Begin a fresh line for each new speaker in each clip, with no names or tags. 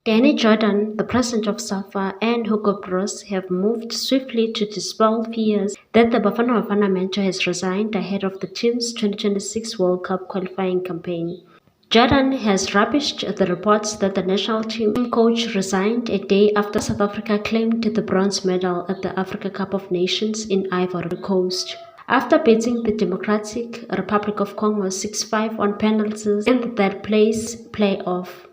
Danny Jordan, the president of SAFA, and Hugo Broos have moved swiftly to dispel fears that the Bafana Bafana mentor has resigned ahead of the team's 2026 World Cup qualifying campaign. Jordan has rubbished the reports that the national team coach resigned a day after South Africa claimed the bronze medal at the Africa Cup of Nations in Ivory Coast. After beating the Democratic Republic of Congo 6-5 on penalties in the third-place playoff,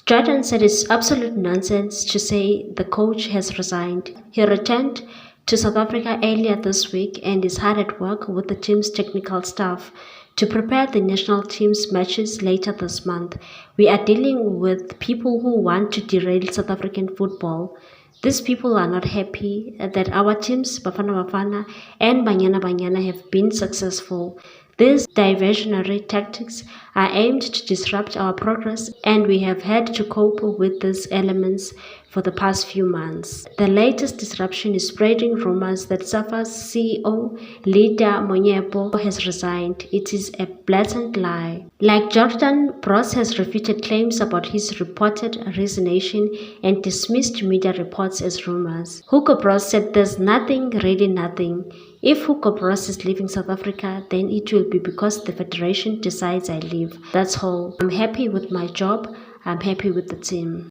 Jordan said it's absolute nonsense to say the coach has resigned. He returned to South Africa earlier this week and is hard at work with the team's technical staff to prepare the national team's matches later this month. We are dealing with people who want to derail South African football. These people are not happy that our teams, Bafana Bafana and Banyana Banyana, have been successful. These diversionary tactics are aimed to disrupt our progress, and we have had to cope with these elements for the past few months. The latest disruption is spreading rumors that SAFA's CEO, Leader Monyebo, has resigned. It is a blatant lie. Like Jordan, Broos has refuted claims about his reported resignation and dismissed media reports as rumors. Hugo Broos said there's nothing, really nothing. If Hugo Broos is leaving South Africa, then it will be because the federation decides I leave. That's all. I'm happy with my job. I'm happy with the team.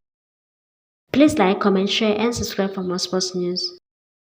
Please like, comment, share and subscribe for more sports news.